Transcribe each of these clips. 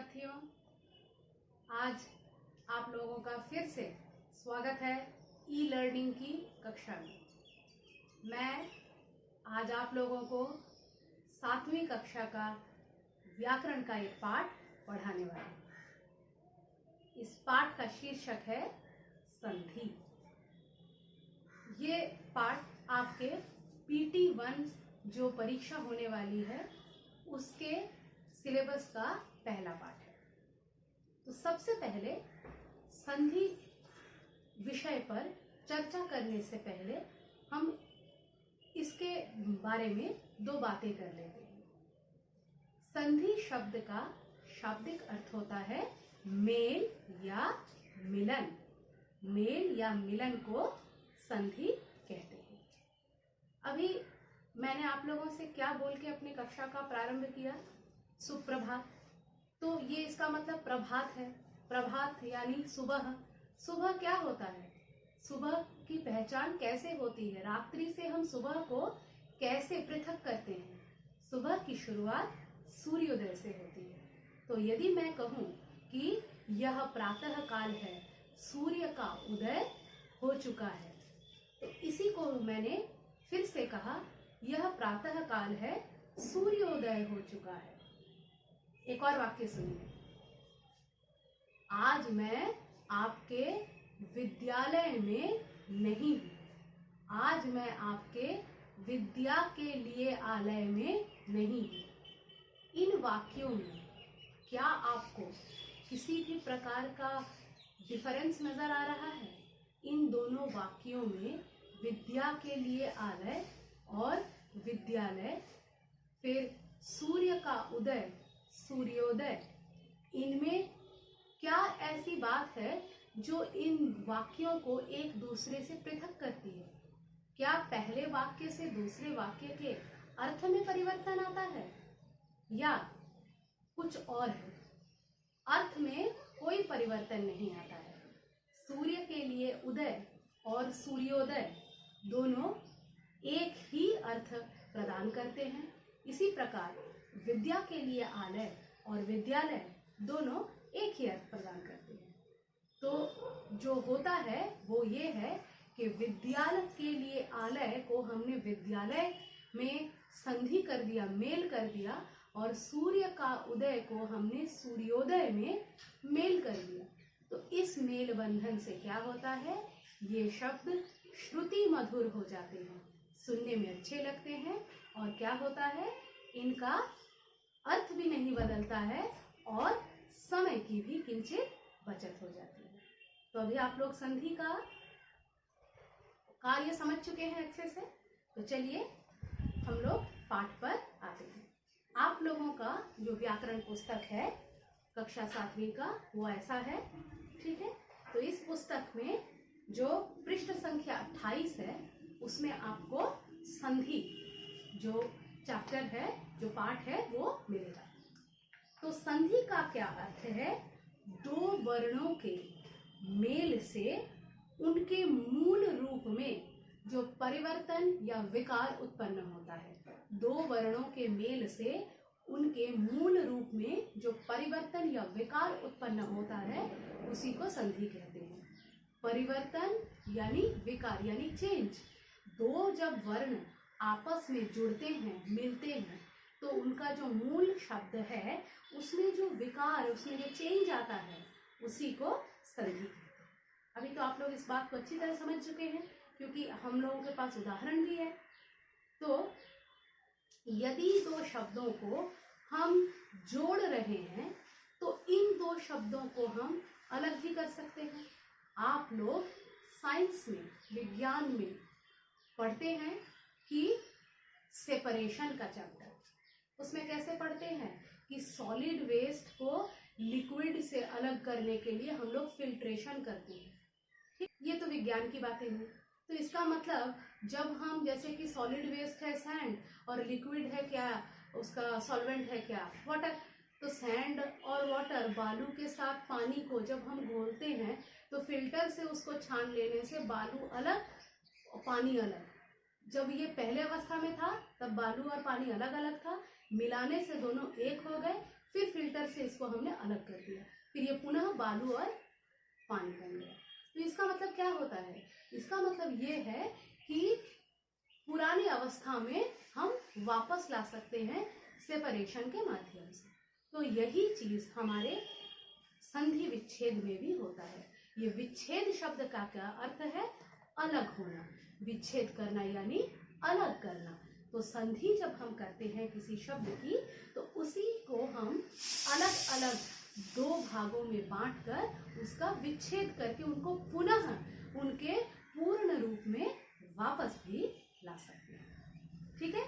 विद्यार्थियों, आज आप लोगों का फिर से स्वागत है ई लर्निंग की कक्षा में। मैं आज आप लोगों को 7वीं कक्षा का व्याकरण का एक पाठ पढ़ाने वाली हूँ। इस पाठ का शीर्षक है संधि। ये पाठ आपके PT1 जो परीक्षा होने वाली है उसके सिलेबस का पहला पाठ है। तो सबसे पहले संधि विषय पर चर्चा करने से पहले हम इसके बारे में दो बातें कर लेते हैं। संधि शब्द का शाब्दिक अर्थ होता है मेल या मिलन। मेल या मिलन को संधि कहते हैं। अभी मैंने आप लोगों से क्या बोल के अपनी कक्षा का प्रारंभ किया? सुप्रभात। तो ये इसका मतलब प्रभात है। प्रभात यानी सुबह। सुबह क्या होता है? सुबह की पहचान कैसे होती है? रात्रि से हम सुबह को कैसे पृथक करते हैं? सुबह की शुरुआत सूर्योदय से होती है। तो यदि मैं कहूं कि यह प्रातः काल है, सूर्य का उदय हो चुका है, तो इसी को मैंने फिर से कहा, यह प्रातः काल है, सूर्योदय हो चुका है। एक और वाक्य सुनिए। आज मैं आपके विद्यालय में नहीं हूं। आज मैं आपके विद्या के लिए आलय में नहीं हूं। इन वाक्यों में क्या आपको किसी भी प्रकार का डिफरेंस नजर आ रहा है? इन दोनों वाक्यों में विद्या के लिए आलय और विद्यालय, फिर सूर्य का उदय, सूर्योदय, इनमें क्या ऐसी बात है जो इन वाक्यों को एक दूसरे से पृथक करती है? क्या पहले वाक्य से दूसरे वाक्य के अर्थ में परिवर्तन आता है या कुछ और है? अर्थ में कोई परिवर्तन नहीं आता है। सूर्य के लिए उदय और सूर्योदय दोनों एक ही अर्थ प्रदान करते हैं। इसी प्रकार विद्या के लिए आलय और विद्यालय दोनों एक ही अर्थ प्रदान करते हैं। तो जो होता है वो ये है कि विद्यालय के लिए आलय को हमने विद्यालय में संधि कर दिया, मेल कर दिया, और सूर्य का उदय को हमने सूर्योदय में मेल कर दिया। तो इस मेल बंधन से क्या होता है? ये शब्द श्रुति मधुर हो जाते हैं, सुनने में अच्छे लगते हैं, और क्या होता है? इनका अर्थ भी नहीं बदलता है और समय की भी किंचित बचत हो जाती है। तो अभी आप लोग संधि का कार्य समझ चुके हैं अच्छे से। तो चलिए हम लोग पाठ पर आते हैं। आप लोगों का जो व्याकरण पुस्तक है कक्षा 7वीं का वो ऐसा है, ठीक है? तो इस पुस्तक में जो पृष्ठ संख्या 28 है उसमें आपको संधि जो चैप्टर है, जो पाठ है, वो मिलेगा। तो संधि का क्या अर्थ है? दो वर्णों के मेल से उनके मूल रूप में जो परिवर्तन या विकार उत्पन्न होता है। दो वर्णों के मेल से उनके मूल रूप में जो परिवर्तन या विकार उत्पन्न होता है उसी को संधि कहते हैं। परिवर्तन यानी विकार यानी चेंज। दो जब वर्ण आपस में जुड़ते हैं, मिलते हैं, तो उनका जो मूल शब्द है उसमें जो विकार, उसमें जो चेंज आता है उसी को संधि कहते हैं। अभी तो आप लोग इस बात को अच्छी तरह समझ चुके हैं क्योंकि हम लोगों के पास उदाहरण भी है। तो यदि दो शब्दों को हम जोड़ रहे हैं तो इन दो शब्दों को हम अलग भी कर सकते हैं। आप लोग साइंस में, विज्ञान में पढ़ते हैं कि सेपरेशन का चैप्टर, उसमें कैसे पढ़ते हैं कि सॉलिड वेस्ट को लिक्विड से अलग करने के लिए हम लोग फिल्ट्रेशन करते हैं। ठीक, ये तो विज्ञान की बातें हैं। तो इसका मतलब जब हम, जैसे कि सॉलिड वेस्ट है सैंड और लिक्विड है क्या, उसका सॉल्वेंट है क्या, वाटर, तो सैंड और वाटर, बालू के साथ पानी को जब हम घोलते हैं तो फिल्टर से उसको छान लेने से बालू अलग और पानी अलग। जब ये पहले अवस्था में था तब बालू और पानी अलग अलग था, मिलाने से दोनों एक हो गए, फिर फिल्टर से इसको हमने अलग कर दिया, फिर ये पुनः बालू और पानी बन गया। तो इसका मतलब क्या होता है? इसका मतलब ये है कि पुरानी अवस्था में हम वापस ला सकते हैं सेपरेशन के माध्यम से। तो यही चीज हमारे संधि विच्छेद में भी होता है। ये विच्छेद शब्द का क्या अर्थ है? अलग होना, विच्छेद करना यानी अलग करना। तो संधि जब हम करते हैं किसी शब्द की, तो उसी को हम अलग अलग दो भागों में बांटकर उसका विच्छेद करके उनको पुनः उनके पूर्ण रूप में वापस भी ला सकते हैं। ठीक है?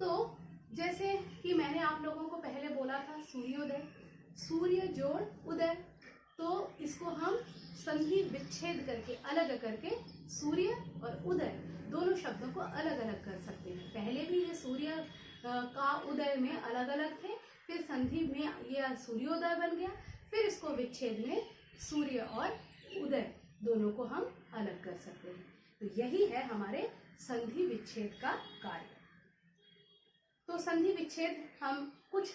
तो जैसे कि मैंने आप लोगों को पहले बोला था सूर्योदय, सूर्य जोड़ उदय, तो इसको हम संधि विच्छेद करके अलग करके सूर्य और उदय दोनों शब्दों को अलग अलग कर सकते हैं। पहले भी ये सूर्य का उदय में अलग अलग थे, फिर संधि में ये सूर्योदय बन गया, फिर इसको विच्छेद में सूर्य और उदय दोनों को हम अलग कर सकते हैं। तो यही है हमारे संधि विच्छेद का कार्य। तो संधि विच्छेद हम कुछ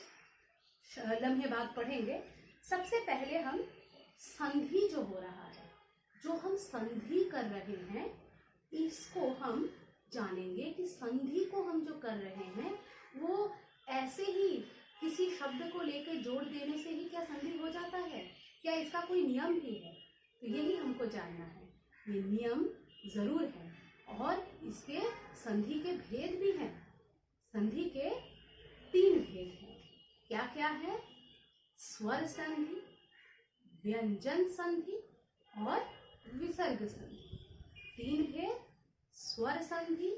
लम्हे बाद पढ़ेंगे। सबसे पहले हम संधि जो हो रहा है, जो हम संधि कर रहे हैं, इसको हम जानेंगे कि संधि को हम जो कर रहे हैं वो ऐसे ही किसी शब्द को लेकर जोड़ देने से ही क्या संधि हो जाता है? क्या इसका कोई नियम भी है? तो यही हमको जानना है। ये नियम जरूर है और इसके संधि के भेद भी हैं। संधि के 3 भेद हैं। क्या क्या है? स्वर संधि, व्यंजन संधि और विसर्ग संधि। 3 भेद, स्वर संधि,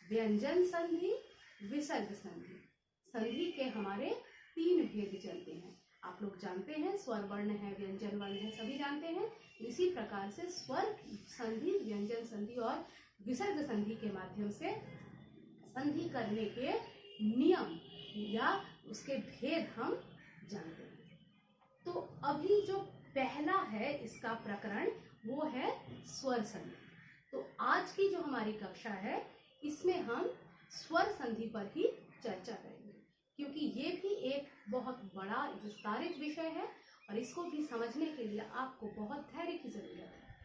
व्यंजन संधि, विसर्ग संधि। संधि के हमारे 3 भेद चलते हैं। आप लोग जानते हैं स्वर वर्ण है, व्यंजन वर्ण है, सभी जानते हैं। इसी प्रकार से स्वर संधि, व्यंजन संधि और विसर्ग संधि के माध्यम से संधि करने के नियम या उसके भेद हम जानते हैं। तो अभी जो पहला है इसका प्रकरण वो है स्वर संधि। तो आज की जो हमारी कक्षा है इसमें हम स्वर संधि पर ही चर्चा करेंगे, क्योंकि ये भी एक बहुत बड़ा विस्तारित विषय है और इसको भी समझने के लिए आपको बहुत धैर्य की जरूरत है।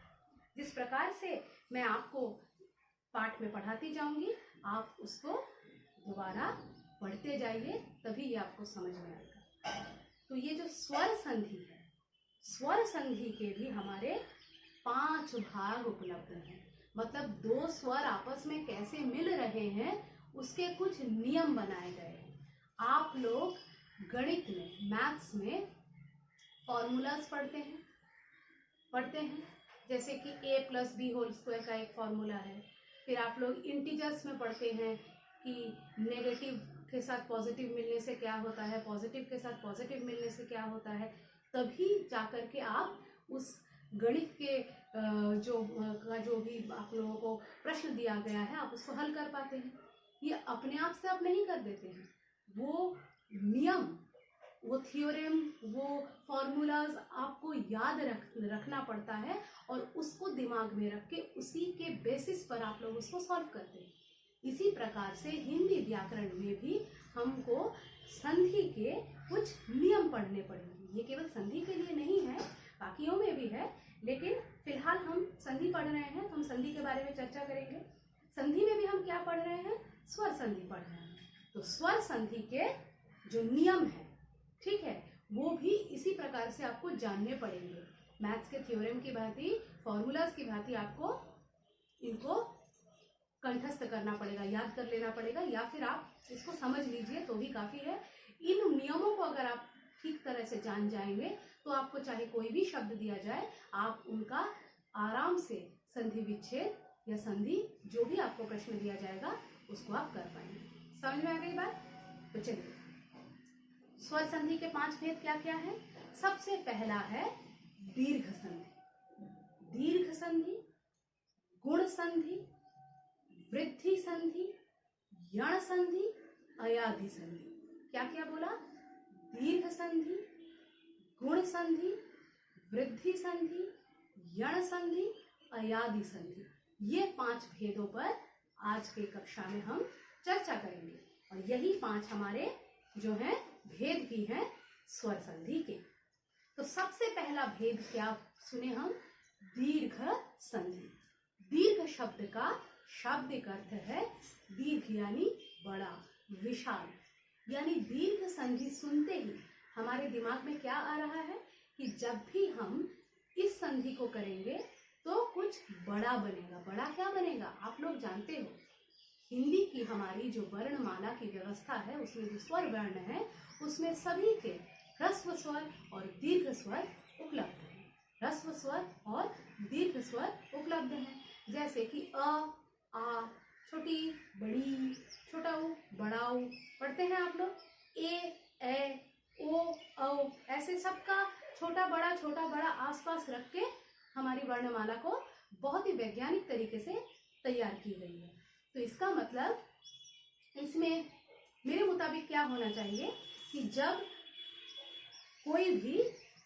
जिस प्रकार से मैं आपको पाठ में पढ़ाती जाऊंगी, आप उसको दोबारा पढ़ते जाइए, तभी ये आपको समझ में आएगा। तो ये जो स्वर संधि है, स्वर संधि के भी हमारे 5 भाग उपलब्ध हैं। मतलब 2 स्वर आपस में कैसे मिल रहे हैं उसके कुछ नियम बनाए गए हैं। आप लोग गणित में, मैथ्स में फॉर्मूलाज पढ़ते हैं जैसे कि a+b² का एक फॉर्मूला है। फिर आप लोग इंटीजर्स में पढ़ते हैं कि नेगेटिव के साथ पॉजिटिव मिलने से क्या होता है, पॉजिटिव के साथ पॉजिटिव मिलने से क्या होता है। तभी जाकर के आप उस गणित के जो भी आप लोगों को प्रश्न दिया गया है आप उसको हल कर पाते हैं। ये अपने आप से आप नहीं कर देते हैं। वो नियम, वो थ्योरम, वो फॉर्मूलाज आपको याद रखना पड़ता है और उसको दिमाग में रख के उसी के बेसिस पर आप लोग उसको सॉल्व करते हैं। इसी प्रकार से हिंदी व्याकरण में भी हमको संधि के कुछ नियम पढ़ने पड़ेंगे। ये केवल संधि के लिए नहीं है, बाकियों में भी है, लेकिन फिलहाल हम संधि पढ़ रहे हैं तो हम संधि के बारे में चर्चा करेंगे। संधि में भी हम क्या पढ़ रहे हैं? स्वर संधि पढ़ रहे हैं। तो स्वर संधि के जो नियम है, ठीक है, वो भी इसी प्रकार से आपको जानने पड़ेंगे। मैथ्स के थ्योरम की भांति, फॉर्मूलाज की भांति आपको इनको कंठस्थ करना पड़ेगा, याद कर लेना पड़ेगा, या फिर आप इसको समझ लीजिए तो भी काफी है। इन नियमों को अगर आप ठीक तरह से जान जाएंगे तो आपको चाहे कोई भी शब्द दिया जाए, आप उनका आराम से संधि विच्छेद या संधि जो भी आपको प्रश्न दिया जाएगा उसको आप कर पाएंगे। समझ में आ गई बात? तो चलिए, स्वर संधि के 5 भेद क्या क्या है। सबसे पहला है दीर्घ संधि। दीर्घ संधि, गुण संधि, वृद्धि संधि, यण संधि, अयाधि संधि। क्या क्या बोला? दीर्घ संधि, गुण संधि, वृद्धि संधि, यण संधि, अयाधि संधि। ये 5 भेदों पर आज के कक्षा में हम चर्चा करेंगे और यही 5 हमारे जो हैं भेद भी हैं स्वर संधि के। तो सबसे पहला भेद क्या सुने हम? दीर्घ संधि। दीर्घ शब्द का शाब्दिक अर्थ है दीर्घ यानी बड़ा, विशाल। यानी दीर्घ संधि सुनते ही हमारे दिमाग में क्या आ रहा है कि जब भी हम इस संधि को करेंगे तो कुछ बड़ा बनेगा। बड़ा क्या बनेगा? आप लोग जानते हो हिंदी की हमारी जो वर्णमाला की व्यवस्था है उसमें जो स्वर वर्ण है उसमें सभी के ह्रस्व स्वर और दीर्घ स्वर उपलब्ध हैं। ह्रस्व स्वर और दीर्घ स्वर उपलब्ध हैं। जैसे कि अ, आ, छोटी, बड़ी, छोटा ऊ, बड़ा ऊ पढ़ते हैं आप लोग। ए, ओ, औ, ऐसे सबका छोटा बड़ा आसपास रख के हमारी वर्णमाला को बहुत ही वैज्ञानिक तरीके से तैयार की गई है। तो इसका मतलब इसमें मेरे मुताबिक क्या होना चाहिए कि जब कोई भी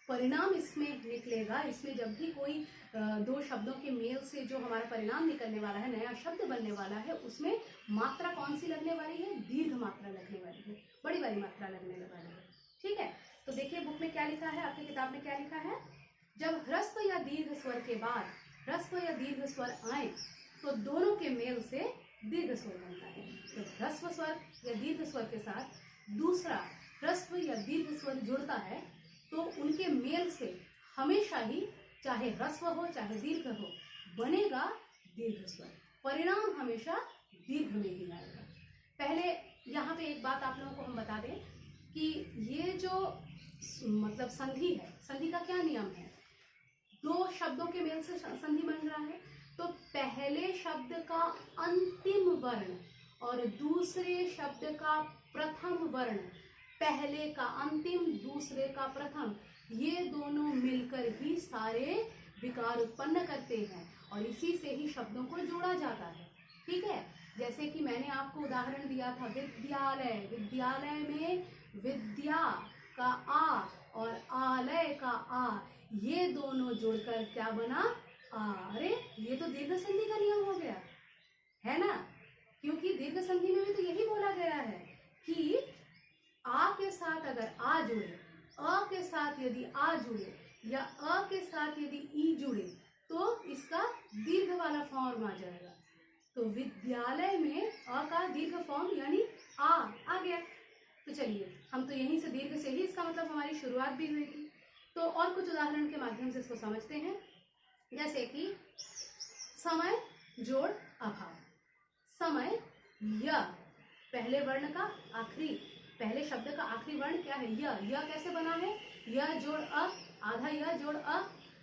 परिणाम इसमें निकलेगा, इसमें जब भी कोई दो शब्दों के मेल से जो हमारा परिणाम निकलने वाला है, नया शब्द बनने वाला है, उसमें मात्रा कौन सी लगने वाली है? दीर्घ मात्रा लगने वाली है, बड़ी वाली मात्रा लगने वाली है। ठीक है, तो देखिए बुक में क्या लिखा है, आपकी किताब में क्या लिखा है। जब ह्रस्व या दीर्घ स्वर के बाद ह्रस्व या दीर्घ स्वर आए तो दोनों के मेल से दीर्घ स्वर बनता है। तो ह्रस्व स्वर या दीर्घ स्वर के साथ दूसरा ह्रस्व या दीर्घ स्वर जुड़ता है तो उनके मेल से हमेशा ही, चाहे ह्रस्व हो चाहे दीर्घ हो, बनेगा दीर्घ स्वर। परिणाम हमेशा दीर्घ में ही आएगा। पहले यहाँ पे एक बात आप लोगों को हम बता दें कि ये जो मतलब संधि है, संधि का क्या नियम है? दो शब्दों के मेल से संधि बन रहा है तो पहले शब्द का अंतिम वर्ण और दूसरे शब्द का प्रथम वर्ण, पहले का अंतिम दूसरे का प्रथम, ये दोनों मिलकर ही सारे विकार उत्पन्न करते हैं और इसी से ही शब्दों को जोड़ा जाता है। ठीक है, जैसे कि मैंने आपको उदाहरण दिया था विद्यालय। विद्यालय में विद्या का आ और आलय का आ, ये दोनों जुड़कर क्या बना? आ। अरे ये तो दीर्घ संधि का नियम हो गया है ना, क्योंकि दीर्घ संधि में भी तो यही बोला गया है कि आ के साथ अगर आ जुड़े, अ के साथ यदि आ जुड़े या अ के साथ यदि ई जुड़े तो इसका दीर्घ वाला फॉर्म आ जाएगा। तो विद्यालय में अ का दीर्घ फॉर्म यानी आ गया। तो चलिए हम तो यहीं से दीर्घ से ही इसका मतलब हमारी शुरुआत भी हुई थी। तो और कुछ उदाहरण के माध्यम से इसको समझते हैं। जैसे कि समय जोड़ अभाव। समय य, पहले वर्ण का आखिरी, पहले शब्द का आखिरी वर्ण क्या है? य कैसे बना है? य जोड़ अ, आधा य जोड़ अ,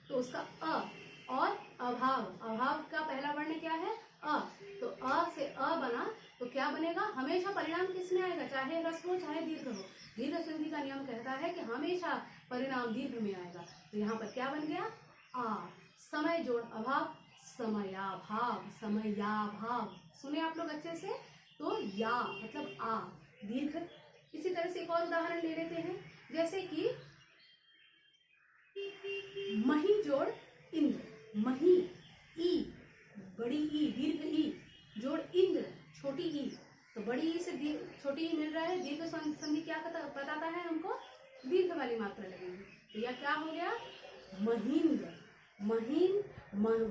तो उसका अ। और अभाव, अभाव का पहला वर्ण क्या है? अ, तो अ से अ बना तो क्या बनेगा? हमेशा परिणाम किसमें आएगा? चाहे ह्रस्व हो चाहे दीर्घ हो। दीर्घ संधि का नियम कहता है कि हमेशा परिणाम दीर्घ में आएगा। तो यहाँ पर क्या बन गया? आ। समय जोड़ अभाव, समयाभाव, समयाभाव। सुने आप लोग अच्छे से? तो या मतलब आ, दीर्घ। इसी तरह से एक और उदाहरण ले लेते हैं। जैसे कि मही जोड़ इंद्र। मही, ई, बड़ी ई, दीर्घ ई जोड़ इंद्र, छोटी ई। तो बड़ी ई से छोटी ई मिल रहा है, दीर्घ संधि क्या बताता है हमको? दीर्घ वाली मात्रा लगेगी। तो यह क्या हो गया? महींद्र। महीन,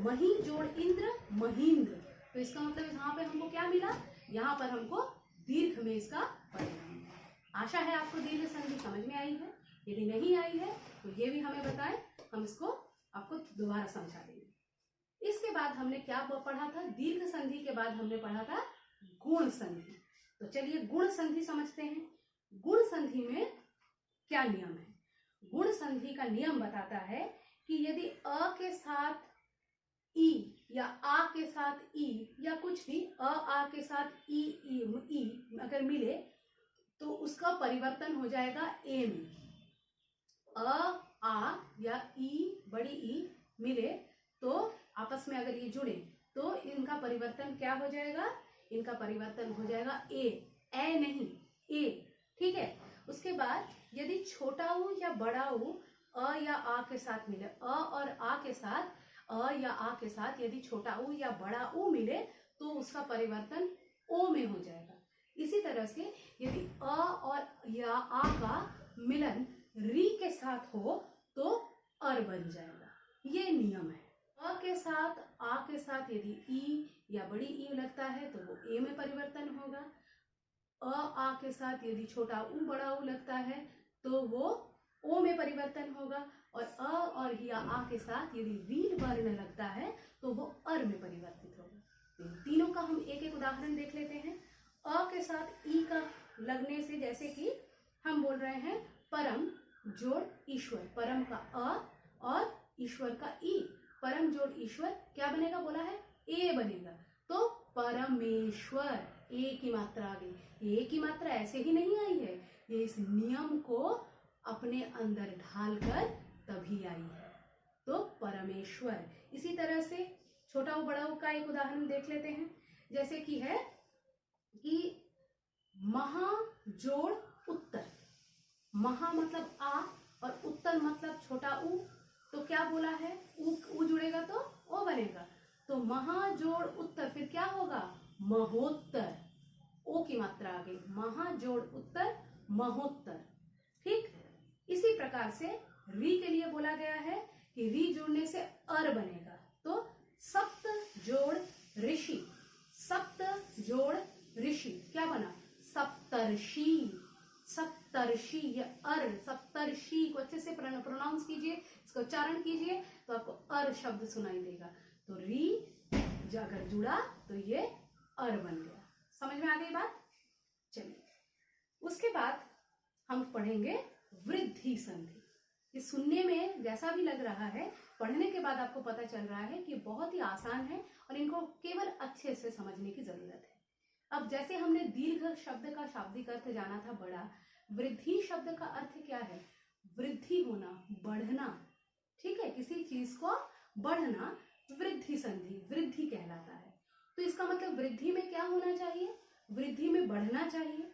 मही जोड़ इंद्र, महींद्र। तो इसका मतलब यहाँ पे हमको क्या मिला? यहाँ पर हमको दीर्घ में इसका परिणाम। आशा है आपको दीर्घ संधि समझ में आई है। यदि नहीं आई है तो ये भी हमें बताएं, हम इसको आपको दोबारा समझा देंगे। इसके बाद हमने क्या पढ़ा था? दीर्घ संधि के बाद हमने पढ़ा था गुण संधि। तो चलिए गुण संधि समझते हैं। गुण संधि में क्या नियम है? गुण संधि का नियम बताता है कि यदि अ के साथ ई या आ के साथ ई या कुछ भी आ के साथ ई अगर मिले तो उसका परिवर्तन हो जाएगा ए में। आ या ई, बड़ी ई मिले तो आपस में अगर ये जुड़े तो इनका परिवर्तन क्या हो जाएगा? इनका परिवर्तन हो जाएगा ए नहीं, ए। ठीक है, उसके बाद यदि छोटा ऊ या बड़ा ऊ अ या आ के साथ मिले, अ और आ के साथ, अ या आ के साथ यदि छोटा ऊ या बड़ा ऊ मिले तो उसका परिवर्तन ओ में हो जाएगा। इसी तरह से यदि अ और या आ का मिलन री के साथ हो तो अर बन जाएगा। ये नियम है। अ के साथ आ के साथ यदि ई या बड़ी ई लगता है तो वो ए में परिवर्तन होगा। अ आ के साथ यदि छोटा ऊ बड़ा ऊ लगता है तो वो ओ में परिवर्तन होगा। और अ और या आ के साथ यदि रील वर्ण लगता है तो वो अर में परिवर्तित होगा। तीनों का हम एक एक उदाहरण देख लेते हैं। अ के साथ ई का लगने से, जैसे कि हम बोल रहे हैं परम जोड़ ईश्वर, परम का अ और ईश्वर का ई, परम जोड़ ईश्वर क्या बनेगा, बोला है ए बनेगा। तो परमेश्वर, ए की मात्रा आ गई। ए की मात्रा ऐसे ही नहीं आई है, ये इस नियम को अपने अंदर ढालकर तभी आई है। तो परमेश्वर। इसी तरह से छोटा ऊ बड़ा ऊ का एक उदाहरण देख लेते हैं। जैसे कि है कि महा जोड़ उत्तर, महा मतलब आ और उत्तर मतलब छोटा ऊ, तो क्या बोला है, ऊ जुड़ेगा तो ओ बनेगा। तो महा जोड़ उत्तर फिर क्या होगा, महोत्तर, ओ की मात्रा आ गई। महा जोड़ उत्तर महोत्तर। ठीक इसी प्रकार से री के लिए बोला गया है कि री जुड़ने से अर बनेगा। तो सप्त जोड़ ऋषि, सप्त जोड़ ऋषि क्या बना, सप्तर्षि, सप्तर्षि। ये अर, सप्तर्षि को अच्छे से प्रोनाउंस कीजिए, इसका उच्चारण कीजिए तो आपको अर शब्द सुनाई देगा। तो री अगर जुड़ा तो ये अर बन गया। समझ में आ गई बात। चलिए उसके बाद हम पढ़ेंगे वृद्धि संधि। ये सुनने में जैसा भी लग रहा है, पढ़ने के बाद आपको पता चल रहा है कि बहुत ही आसान है और इनको केवल अच्छे से समझने की जरूरत है। अब जैसे हमने दीर्घ शब्द का शाब्दिक अर्थ जाना था बड़ा, वृद्धि शब्द का अर्थ क्या है, वृद्धि होना, बढ़ना। ठीक है, किसी चीज को बढ़ना वृद्धि संधि, वृद्धि कहलाता है। तो इसका मतलब वृद्धि में क्या होना चाहिए, वृद्धि में बढ़ना चाहिए।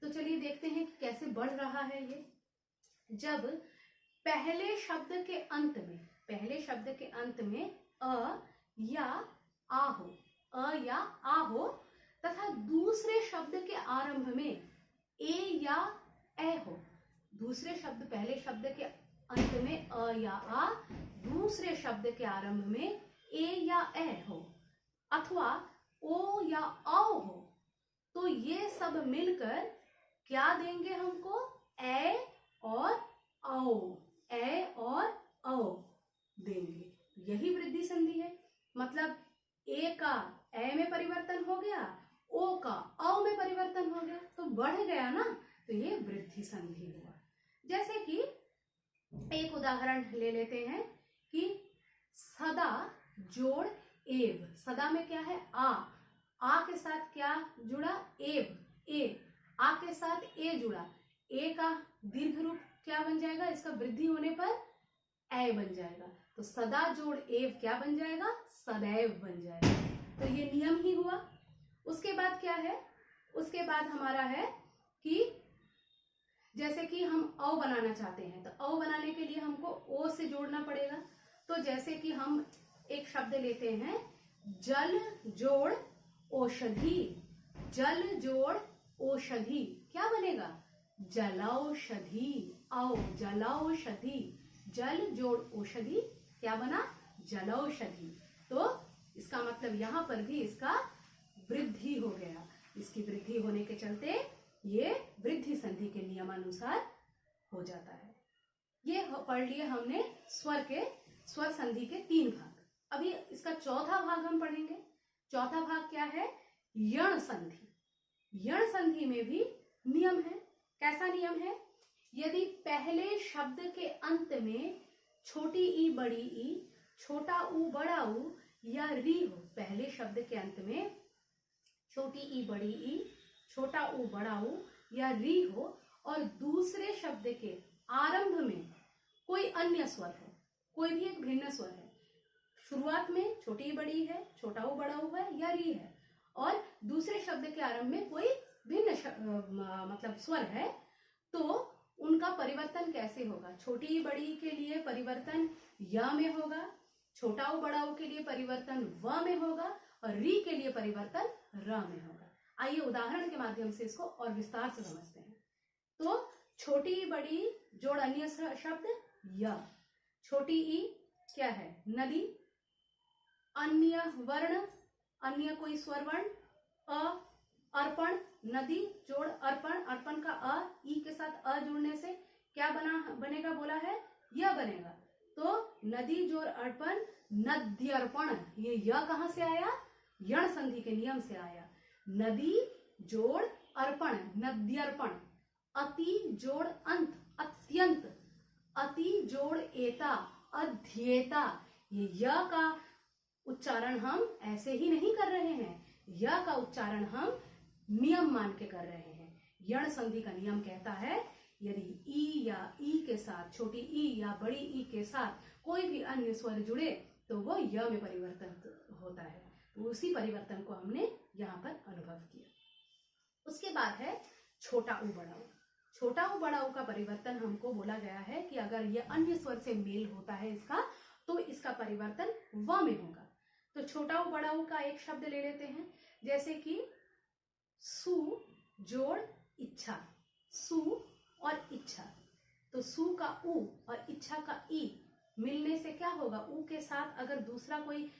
तो चलिए देखते हैं कि कैसे बढ़ रहा है ये। जब पहले शब्द के अंत में, पहले शब्द के अंत में अ या आ हो, अ या आ हो, तथा दूसरे शब्द के आरंभ में ए या ए हो। दूसरे शब्द, पहले शब्द के अंत में अ या आ, दूसरे शब्द के आरंभ में ए या ए हो, अथवा ओ या औ हो, तो ये सब मिलकर क्या देंगे हमको, ए और औ, ए और औ देंगे। यही वृद्धि संधि है। मतलब ए का ए में परिवर्तन हो गया, ओ का औ में परिवर्तन हो गया, तो बढ़ गया ना, तो ये वृद्धि संधि हुआ। जैसे कि एक उदाहरण ले लेते हैं कि सदा जोड़ एव, सदा में क्या है, आ के साथ क्या जुड़ा, एव, ए, आ के साथ ए जुड़ा, ए का दीर्घ रूप क्या बन जाएगा, इसका वृद्धि होने पर ए बन जाएगा। तो सदा जोड़ एव क्या बन जाएगा, सदैव बन जाएगा। तो ये नियम ही हुआ। उसके बाद क्या है, उसके बाद हमारा है कि जैसे कि हम औ बनाना चाहते हैं, तो औ बनाने के लिए हमको ओ से जोड़ना पड़ेगा। तो जैसे कि हम एक शब्द लेते हैं, जल जोड़ औषधि, जल जोड़ औषधि क्या बनेगा, जलौषधि, औ जलौषधि, जल जोड़ औषधि क्या बना, जलौषधि। तो इसका मतलब यहां पर भी इसका वृद्धि हो गया। इसकी वृद्धि होने के चलते ये वृद्धि संधि के नियमानुसार हो जाता है। ये पढ़ लिए हमने स्वर के, स्वर संधि के 3 भाग। अभी इसका चौथा भाग हम पढ़ेंगे। चौथा भाग क्या है, यण संधि। यण संधि में भी नियम है। कैसा नियम है, यदि पहले शब्द के अंत में छोटी ई बड़ी ई, छोटा ऊ बड़ा ऊ या री हो, पहले शब्द के अंत में छोटी ई बड़ी ई, छोटा ऊ बड़ा ऊ या री हो, और दूसरे शब्द के आरंभ में कोई अन्य स्वर हो, कोई भी एक भिन्न स्वर है। शुरुआत में छोटी ई बड़ी है, छोटा ऊ बड़ा ऊ है या री है, और दूसरे शब्द के आरंभ में कोई भिन्न मतलब स्वर है, तो उनका परिवर्तन कैसे होगा। छोटी ई बड़ी के लिए परिवर्तन य में होगा, छोटा ऊ बड़ा ऊ के लिए परिवर्तन व में होगा, और री के लिए परिवर्तन र में होगा। आइए उदाहरण के माध्यम से इसको और विस्तार से समझते हैं। तो छोटी बड़ी जोड़ अन्य शब्द य, छोटी ई क्या है नदी, अन्य वर्ण अन्य कोई स्वर वर्ण अ, अर्पण नदी जोड़ अर्पण, अर्पण का अ ई के साथ अ जुड़ने से क्या बनेगा बोला है यह बनेगा। तो नदी जोड़ अर्पण नद्यर्पण, ये य कहां से आया यण संधि के नियम से आया। नदी जोड़ अर्पण नद्यर्पण, अति जोड़ अंत अत्यंत, अति जोड़ एता अध्येता, ये य का उच्चारण हम ऐसे ही नहीं कर रहे हैं, य का उच्चारण हम नियम मान के कर रहे हैं। यण संधि का नियम कहता है यदि ई या ई के साथ छोटी ई या बड़ी ई के साथ कोई भी अन्य स्वर जुड़े तो वो य में परिवर्तन होता है। तो उसी परिवर्तन को हमने यहाँ पर अनुभव किया। उसके बाद है छोटा ऊ बड़ा ऊ। छोटा ऊ बड़ा ऊ का परिवर्तन हमको बोला गया है कि अगर ये अन्य स्वर से मेल होता है इसका तो इसका परिवर्तन व में होगा। तो छोटा ऊ बड़ा ऊ का एक शब्द ले लेते हैं, जैसे कि सु जोड़ इच्छा, सु और इच्छा। तो सु का उ और इच्छा का ई मिलने से क्या होगा, उ के साथ अगर दूसरा कोई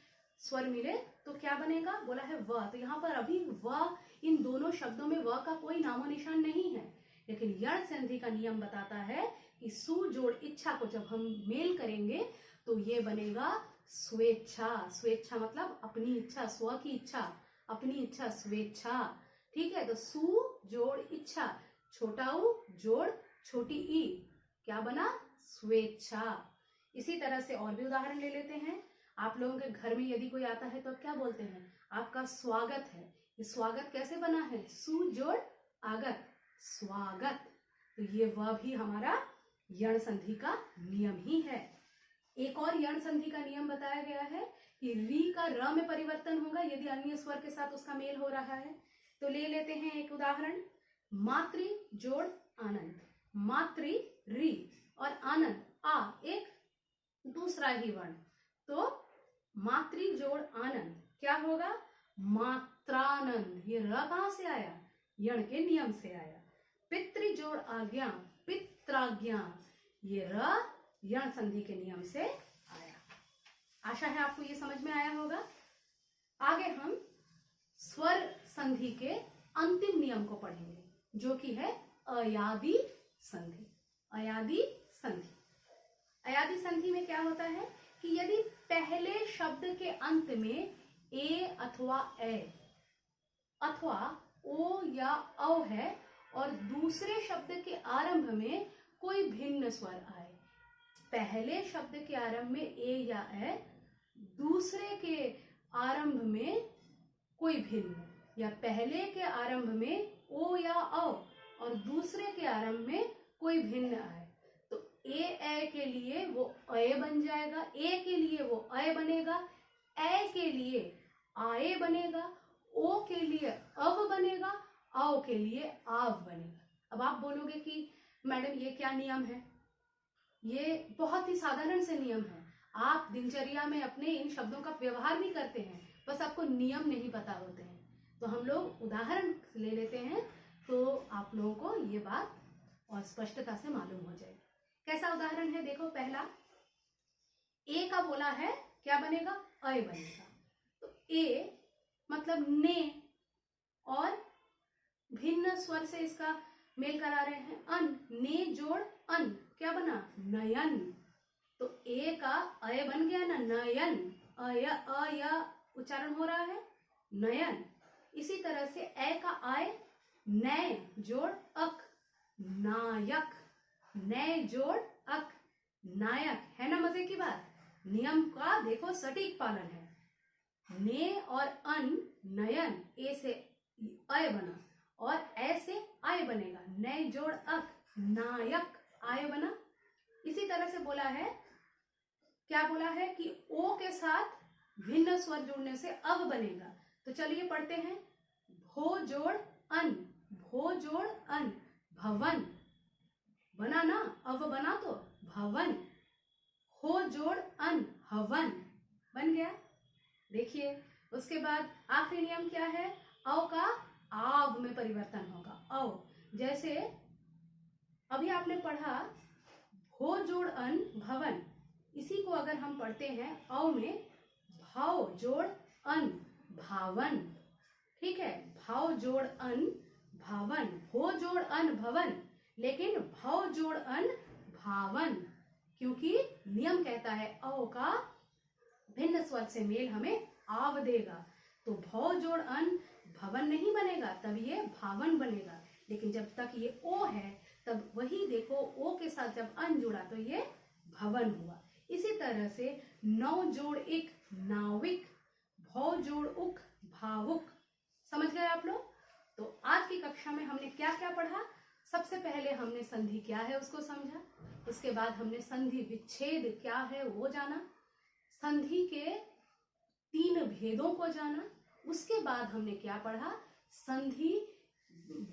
स्वर मिले तो क्या बनेगा बोला है व। तो यहाँ पर अभी व, इन दोनों शब्दों में व का कोई नामो निशान नहीं है, लेकिन यण संधि का नियम बताता है कि सु जोड़ इच्छा को जब हम मेल करेंगे तो ये बनेगा स्वेच्छा। स्वेच्छा मतलब अपनी इच्छा, स्व की इच्छा, अपनी इच्छा स्वेच्छा। ठीक है, तो सु जोड़ इच्छा, छोटा ऊ जोड़ छोटी ई क्या बना स्वेच्छा। इसी तरह से और भी उदाहरण ले लेते हैं। आप लोगों के घर में यदि कोई आता है तो क्या बोलते हैं, आपका स्वागत है। ये स्वागत कैसे बना है, सु जोड़ आगत स्वागत। तो ये वह भी हमारा यण संधि का नियम ही है। एक और यण संधि का नियम बताया गया है कि री का र में परिवर्तन होगा यदि अन्य स्वर के साथ उसका मेल हो रहा है। तो ले लेते हैं एक उदाहरण, मातृ जोड़ आनंद, मातृ री और आनंद आ एक दूसरा ही वर्ण, तो मातृ जोड़ आनंद क्या होगा मात्रानंद। ये र कहां से आया, यण के नियम से आया। पितृ जोड़ आज्ञा पित्राज्ञा, ये र यण संधि के नियम से आया। आशा है आपको ये समझ में आया होगा। आगे हम स्वर संधि के अंतिम नियम को पढ़ेंगे जो कि है अयादि संधि। अयादि संधि, अयादि संधि में क्या होता है कि यदि पहले शब्द के अंत में ए अथवा ए अथवा ओ या औ है और दूसरे शब्द के आरंभ में कोई भिन्न स्वर आए, पहले शब्द के आरंभ में ए या ए, दूसरे के आरंभ में कोई भिन्न, या पहले के आरंभ में ओ या औ और दूसरे के आरंभ में कोई भिन्न आए, तो ए के लिए वो अय बन जाएगा, ए के लिए वो अय बनेगा, ए के लिए आए बनेगा, ओ के लिए अव बनेगा, औ के लिए आव बनेगा। अब आप बोलोगे कि मैडम ये क्या नियम है, ये बहुत ही साधारण से नियम है, आप दिनचर्या में अपने इन शब्दों का व्यवहार भी करते हैं, बस आपको नियम नहीं पता होते हैं। तो हम लोग उदाहरण ले लेते हैं तो आप लोगों को ये बात और स्पष्टता से मालूम हो जाएगी। कैसा उदाहरण है देखो, पहला ए का बोला है क्या बनेगा अय बनेगा, तो ए मतलब ने और भिन्न स्वर से इसका मेल करा रहे हैं अन, ने जोड़ अन क्या बना नयन, तो ए का अय बन गया ना नयन, अय अय उच्चारण हो रहा है नयन। इसी तरह से ए का आय नय जोड़ अक नायक, नय जोड़ अक नायक, है ना मजे की बात। नियम का देखो सटीक पालन है, ने और अन नयन, ए से अय बना और ए से आय बनेगा, नय जोड़ अक नायक आय बना। इसी तरह से बोला है, क्या बोला है कि ओ के साथ भिन्न स्वर जुड़ने से अव बनेगा। तो चलिए पढ़ते हैं, भो जोड़ अन, भो जोड़ अन भवन बना ना, अव बना तो भवन, हो जोड़ अन हवन बन गया। देखिए उसके बाद आखिरी नियम क्या है, औ का आव में परिवर्तन होगा। अव, जैसे अभी आपने पढ़ा भो जोड़ अन भवन, इसी को अगर हम पढ़ते हैं अव में, भाव जोड़ अन भावन, ठीक है, भाव जोड़ अन भावन, भो जोड़ अन भवन, लेकिन भाव जोड़ अन भावन, क्योंकि नियम कहता है अव का भिन्न स्वर से मेल हमें आव देगा, तो भव जोड़ अन भवन नहीं बनेगा, तब ये भावन बनेगा। लेकिन जब तक ये ओ है तब वही देखो ओ के साथ जब अन जुड़ा तो ये भवन हुआ। इसी तरह से नौ जोड़ इक नाविक, भौ जोड़ उक भावुक। समझ गए आप लोग? तो आज की कक्षा में हमने क्या क्या पढ़ा? सबसे पहले हमने संधि क्या है उसको समझा, उसके बाद हमने संधि विच्छेद क्या है वो जाना, संधि के 3 भेदों को जाना, उसके बाद हमने क्या पढ़ा? संधि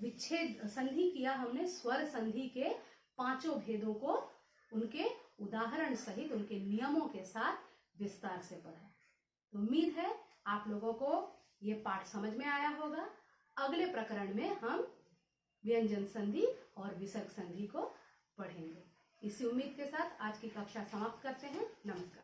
विच्छेद, संधि किया हमने स्वर संधि के 5 भेदों को उनके उदाहरण सहित उनके नियमों के साथ विस्तार से पढ़ा। तो उम्मीद है आप लोगों को ये पाठ समझ में आया होगा। अगले प्रकरण में हम व्यंजन संधि और विसर्ग संधि को पढ़ेंगे। इसी उम्मीद के साथ आज की कक्षा समाप्त करते हैं। नमस्कार।